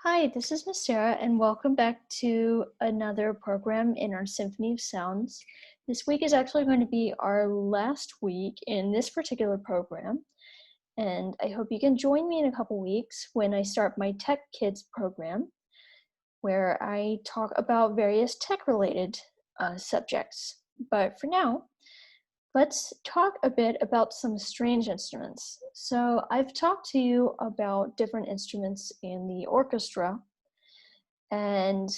Hi, this is Miss Sarah, and welcome back to another program in our Symphony of Sounds. This week is actually going to be our last week in this particular program, and I hope you can join me in a couple weeks when I start my Tech Kids program, where I talk about various tech-related subjects. But for now, let's talk a bit about some strange instruments. So I've talked to you about different instruments in the orchestra, and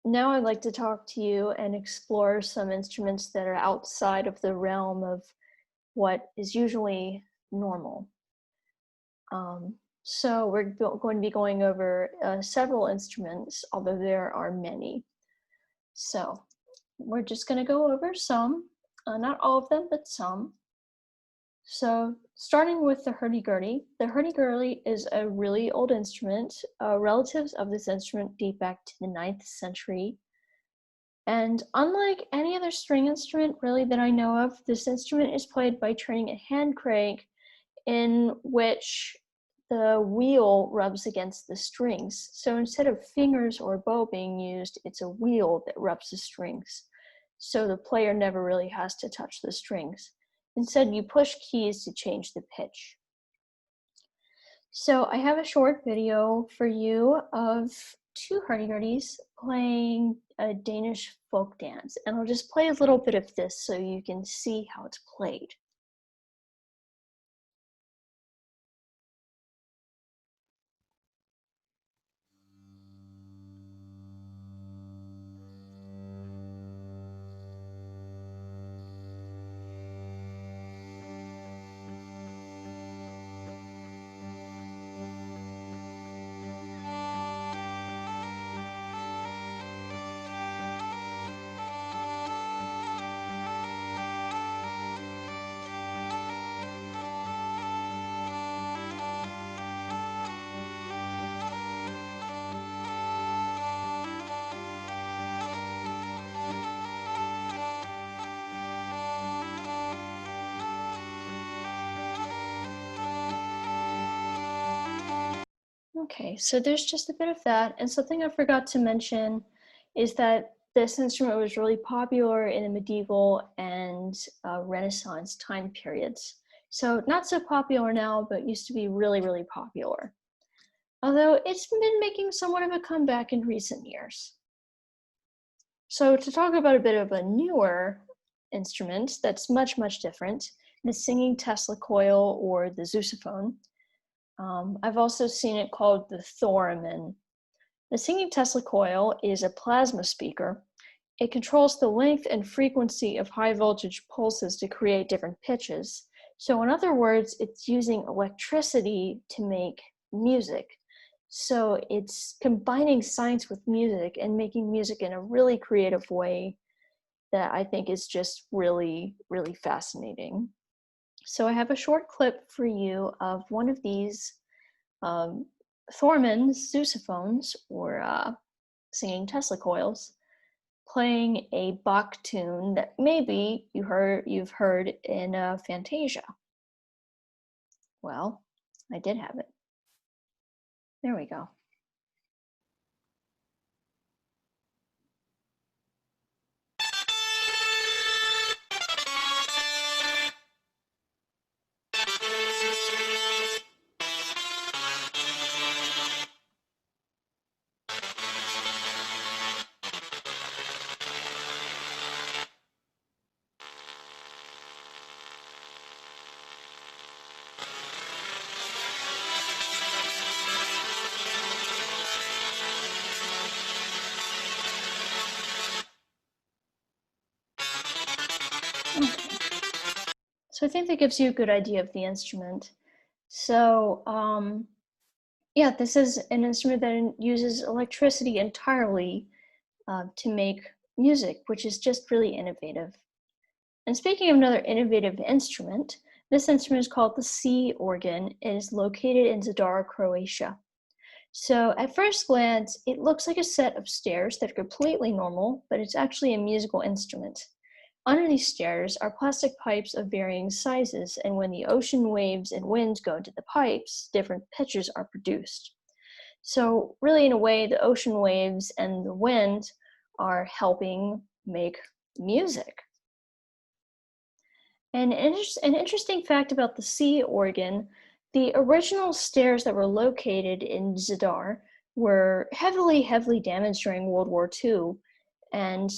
now I'd like to talk to you and explore some instruments that are outside of the realm of what is usually normal. So we're going to be going over several instruments, although there are many. So we're just going to go over some, not all of them, but some. So starting with the Hurdy Gurdy. The Hurdy Gurdy is a really old instrument. Relatives of this instrument date back to the 9th century. And unlike any other string instrument really that I know of, this instrument is played by turning a hand crank in which the wheel rubs against the strings. So instead of fingers or bow being used, it's a wheel that rubs the strings. So the player never really has to touch the strings. Instead, you push keys to change the pitch. So I have a short video for you of two hurdy-gurdys playing a Danish folk dance, and I'll just play a little bit of this so you can see how it's played. Okay, so there's just a bit of that, and something I forgot to mention is that this instrument was really popular in the medieval and Renaissance time periods. So not so popular now, but used to be really, really popular. Although it's been making somewhat of a comeback in recent years. So to talk about a bit of a newer instrument that's much, much different, the singing Tesla coil or the sousaphone. I've also seen it called the Theremin. The singing Tesla coil is a plasma speaker. It controls the length and frequency of high voltage pulses to create different pitches. So in other words, it's using electricity to make music. So it's combining science with music and making music in a really creative way that I think is just really, really fascinating. So I have a short clip for you of one of these Theremin sousaphones, or singing Tesla coils, playing a Bach tune that maybe you've heard in Fantasia. Well, I did have it. There we go. So I think that gives you a good idea of the instrument. So yeah, this is an instrument that uses electricity entirely to make music, which is just really innovative. And speaking of another innovative instrument, this instrument is called the C organ. It is located in Zadar, Croatia. So at first glance, it looks like a set of stairs that are completely normal, but it's actually a musical instrument. Under these stairs are plastic pipes of varying sizes, and when the ocean waves and winds go into the pipes, different pitches are produced. So really, in a way, the ocean waves and the wind are helping make music. And an interesting fact about the sea organ, the original stairs that were located in Zadar were heavily damaged during World War II. And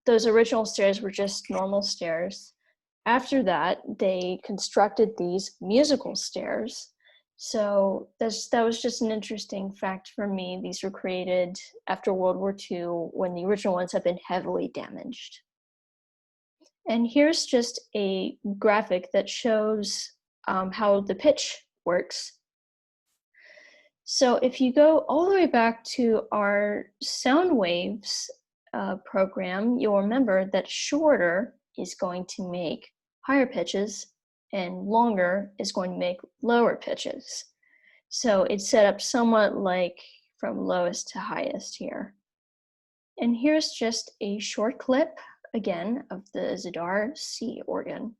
those original stairs were just normal stairs. After that, they constructed these musical stairs. So that was just an interesting fact for me. These were created after World War II when the original ones had been heavily damaged. And here's just a graphic that shows how the pitch works. So if you go all the way back to our sound waves program, you'll remember that shorter is going to make higher pitches and longer is going to make lower pitches. So it's set up somewhat like from lowest to highest here. And here's just a short clip again of the Zadar sea organ.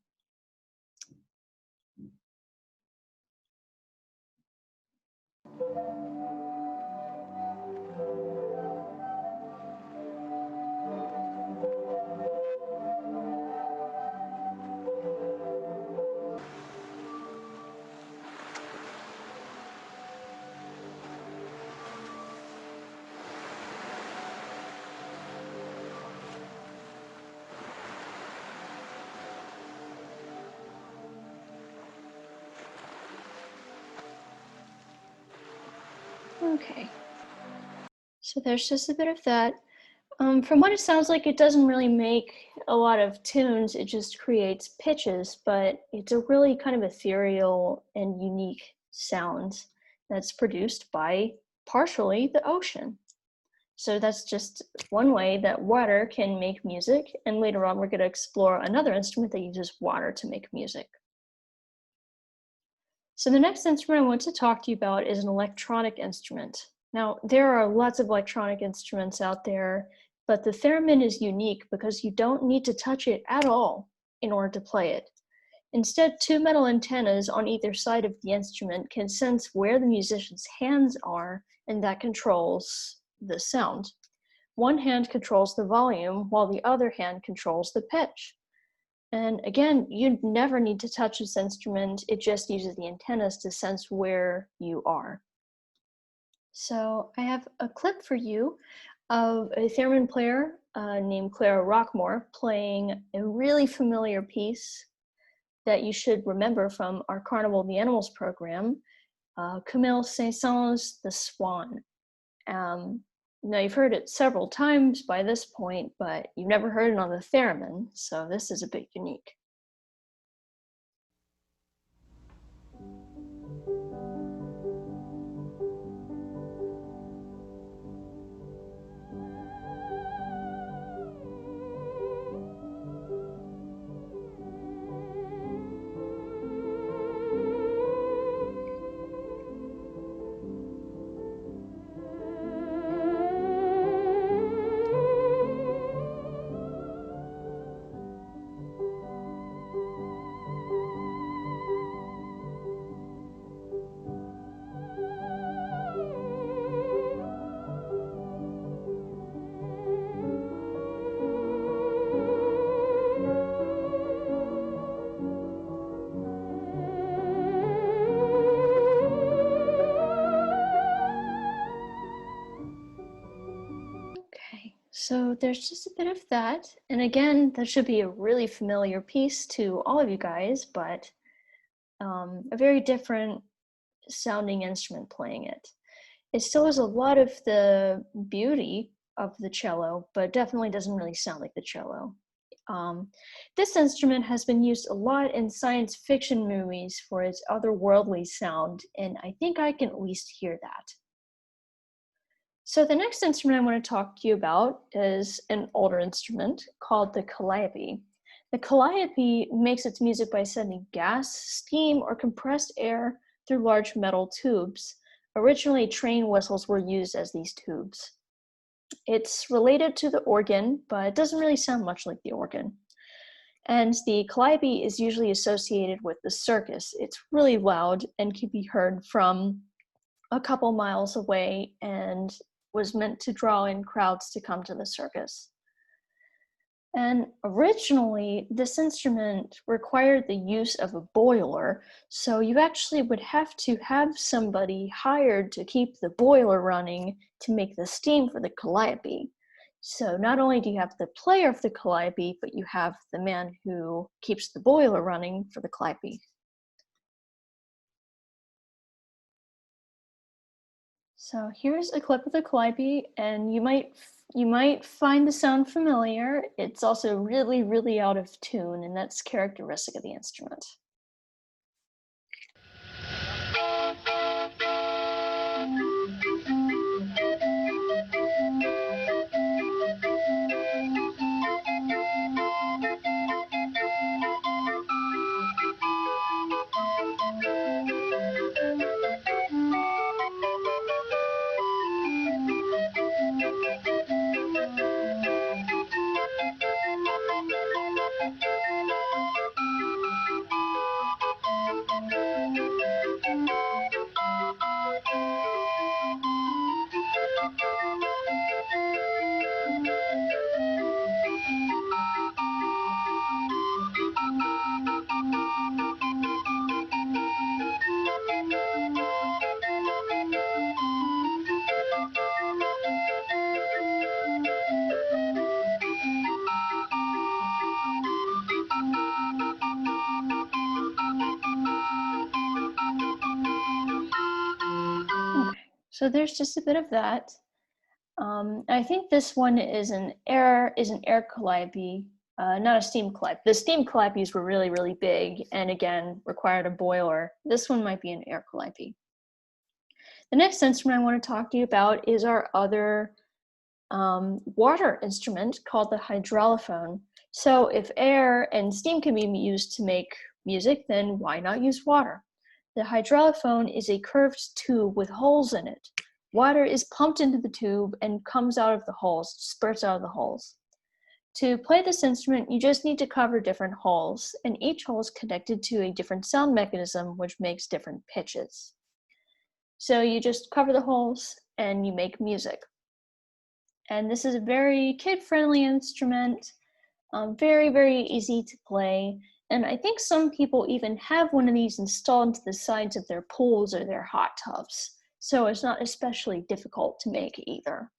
Okay, so there's just a bit of that. From what it sounds like, it doesn't really make a lot of tunes, it just creates pitches, but it's a really kind of ethereal and unique sound that's produced by partially the ocean. So that's just one way that water can make music, and later on we're going to explore another instrument that uses water to make music. So the next instrument I want to talk to you about is an electronic instrument. Now, there are lots of electronic instruments out there, but the theremin is unique because you don't need to touch it at all in order to play it. Instead, two metal antennas on either side of the instrument can sense where the musician's hands are, and that controls the sound. One hand controls the volume, while the other hand controls the pitch. And again, you never need to touch this instrument, it just uses the antennas to sense where you are. So I have a clip for you of a theremin player named Clara Rockmore playing a really familiar piece that you should remember from our Carnival of the Animals program, Camille Saint-Saëns' The Swan. Now you've heard it several times by this point, but you've never heard it on the theremin, so this is a bit unique. So there's just a bit of that. And again, that should be a really familiar piece to all of you guys, but a very different sounding instrument playing it. It still has a lot of the beauty of the cello, but definitely doesn't really sound like the cello. This instrument has been used a lot in science fiction movies for its otherworldly sound, and I think I can at least hear that. So the next instrument I want to talk to you about is an older instrument called the Calliope. The Calliope makes its music by sending gas, steam, or compressed air through large metal tubes. Originally, train whistles were used as these tubes. It's related to the organ, but it doesn't really sound much like the organ. And the Calliope is usually associated with the circus. It's really loud and can be heard from a couple miles away and was meant to draw in crowds to come to the circus. And originally, this instrument required the use of a boiler, so you actually would have to have somebody hired to keep the boiler running to make the steam for the Calliope. So not only do you have the player of the Calliope, but you have the man who keeps the boiler running for the Calliope. So here's a clip of the Calliope, and you might find the sound familiar. It's also really, really out of tune, and that's characteristic of the instrument. So there's just a bit of that. I think this one is an air calliope, not a steam calliope. The steam calliopes were really, really big and again required a boiler. This one might be an air calliope. The next instrument I want to talk to you about is our other water instrument called the hydraulophone. So if air and steam can be used to make music, then why not use water? The hydraulophone is a curved tube with holes in it. Water is pumped into the tube and comes out of the holes, spurts out of the holes. To play this instrument, you just need to cover different holes, and each hole is connected to a different sound mechanism which makes different pitches. So you just cover the holes and you make music. And this is a very kid-friendly instrument, very, very easy to play. And I think some people even have one of these installed into the sides of their pools or their hot tubs. So it's not especially difficult to make either.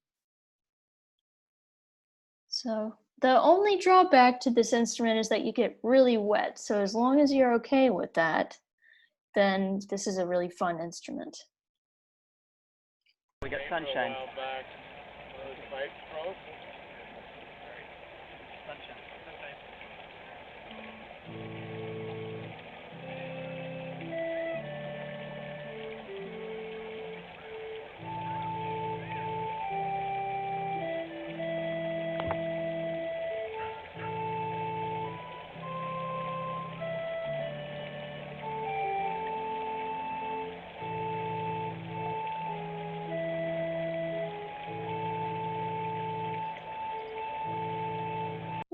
So the only drawback to this instrument is that you get really wet. So as long as you're okay with that, then this is a really fun instrument. We got sunshine.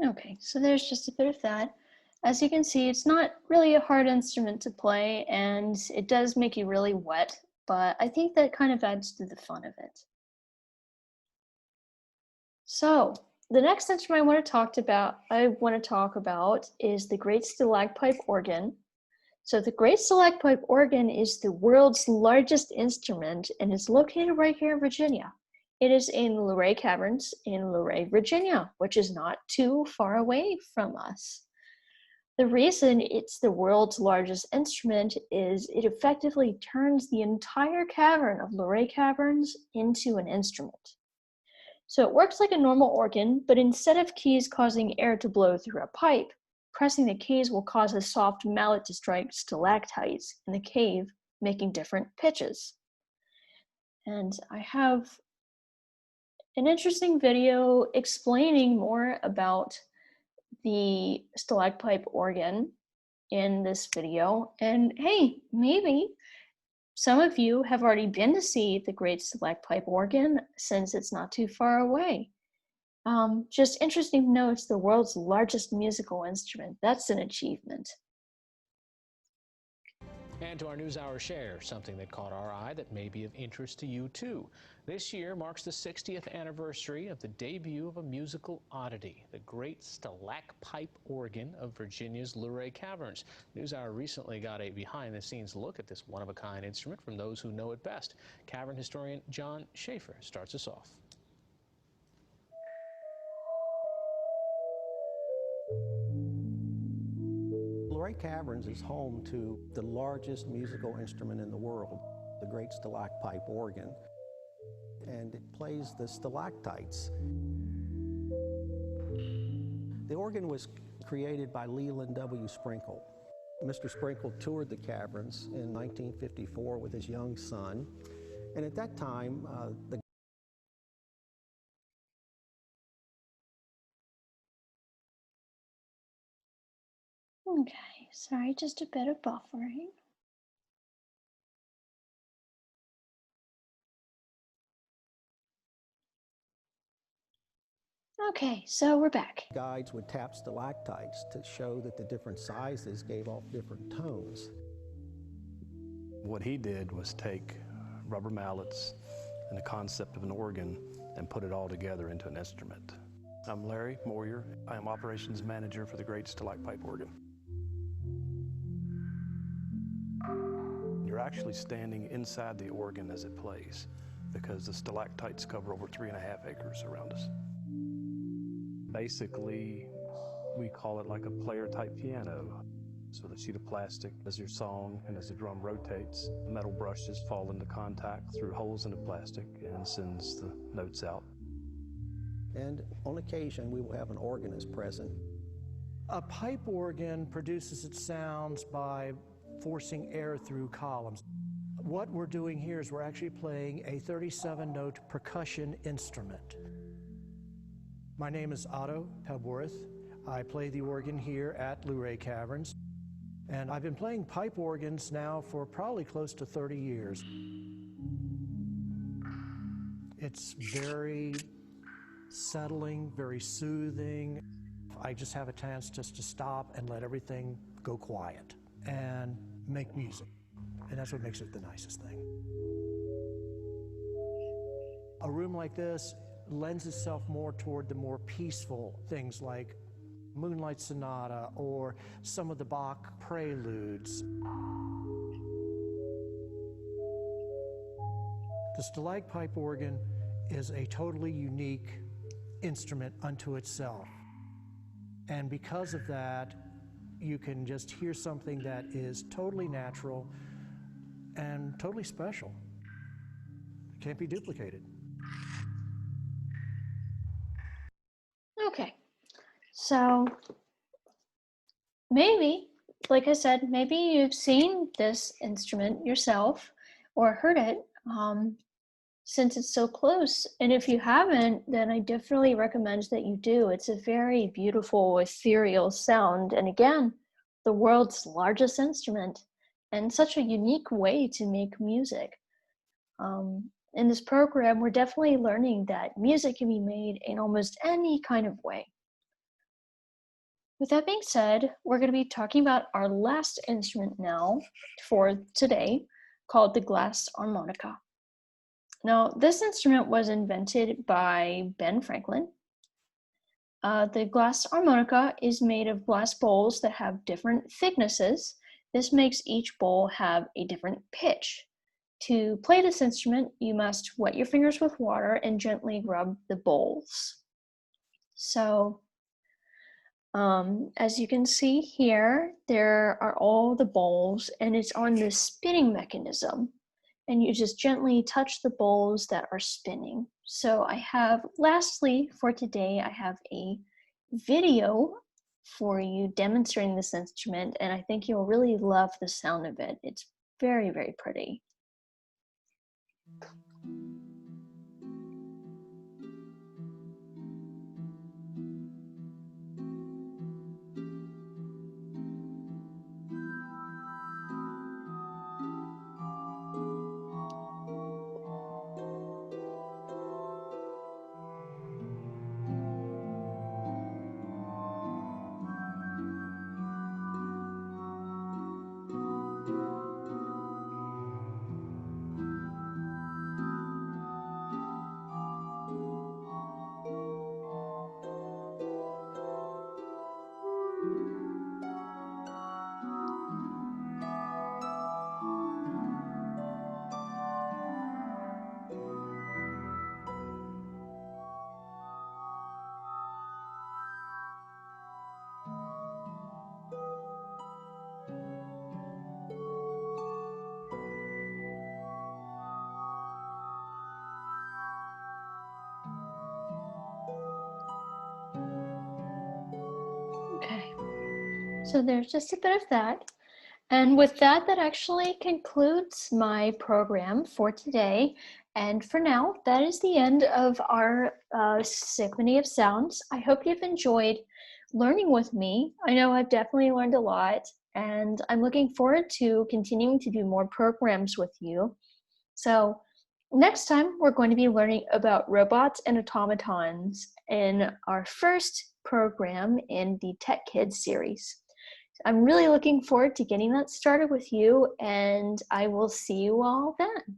Okay, so there's just a bit of that. As you can see, it's not really a hard instrument to play, and it does make you really wet, but I think that kind of adds to the fun of it. So, the next instrument I want to talk about is the Great Stalagpipe Organ. So the Great Stalagpipe Organ is the world's largest instrument and is located right here in Virginia. It is in Luray Caverns in Luray, Virginia, which is not too far away from us. The reason it's the world's largest instrument is it effectively turns the entire cavern of Luray Caverns into an instrument. So it works like a normal organ, but instead of keys causing air to blow through a pipe, pressing the keys will cause a soft mallet to strike stalactites in the cave, making different pitches. And I have an interesting video explaining more about the Stalagpipe Organ in this video. And hey, maybe some of you have already been to see the Great Stalagpipe Organ since it's not too far away. Just interesting to know it's the world's largest musical instrument. That's an achievement. And to our NewsHour share, something that caught our eye that may be of interest to you too. This year marks the 60th anniversary of the debut of a musical oddity, the great Stalagpipe Organ of Virginia's Luray Caverns. NewsHour recently got a behind-the-scenes look at this one-of-a-kind instrument from those who know it best. Cavern historian John Schaefer starts us off. Luray Caverns is home to the largest musical instrument in the world, the great Stalagpipe Organ, and it plays the stalactites. The organ was created by Leland W. Sprinkle. Mr. Sprinkle toured the caverns in 1954 with his young son, and at that time, the Okay, sorry, just a bit of buffering. Okay, so we're back. guides would tap stalactites to show that the different sizes gave off different tones. What he did was take rubber mallets and the concept of an organ and put it all together into an instrument. I'm Larry Moyer. I am operations manager for the great Stalagpipe Organ. You're actually standing inside the organ as it plays because the stalactites cover over 3.5 acres around us. Basically, we call it like a player-type piano. So the sheet of plastic as your song and as the drum rotates, metal brushes fall into contact through holes in the plastic and sends the notes out. And on occasion, we will have an organist present. A pipe organ produces its sounds by forcing air through columns. What we're doing here is we're actually playing a 37-note percussion instrument. My name is Otto Pebworth. I play the organ here at Luray Caverns. And I've been playing pipe organs now for probably close to 30 years. It's very settling, very soothing. I just have a chance just to stop and let everything go quiet and make music. And that's what makes it the nicest thing. A room like this lends itself more toward the more peaceful things like Moonlight Sonata or some of the Bach preludes. The Stalagpipe organ is a totally unique instrument unto itself. And because of that, you can just hear something that is totally natural and totally special. It can't be duplicated. Okay, so maybe, like I said, maybe you've seen this instrument yourself or heard it since it's so close. And if you haven't, then I definitely recommend that you do. It's a very beautiful, ethereal sound. And again, the world's largest instrument and such a unique way to make music. In this program, we're definitely learning that music can be made in almost any kind of way. With that being said, we're going to be talking about our last instrument now for today, called the glass harmonica. Now, this instrument was invented by Ben Franklin. The glass harmonica is made of glass bowls that have different thicknesses. This makes each bowl have a different pitch. To play this instrument, you must wet your fingers with water and gently rub the bowls. So, as you can see here, there are all the bowls, and it's on this spinning mechanism. And you just gently touch the bowls that are spinning. So lastly, for today, I have a video for you demonstrating this instrument, and I think you'll really love the sound of it. It's very, very pretty. So there's just a bit of that. And with that, that actually concludes my program for today. And for now, that is the end of our Symphony of Sounds. I hope you've enjoyed learning with me. I know I've definitely learned a lot, and I'm looking forward to continuing to do more programs with you. So next time, we're going to be learning about robots and automatons in our first program in the Tech Kids series. I'm really looking forward to getting that started with you, and I will see you all then.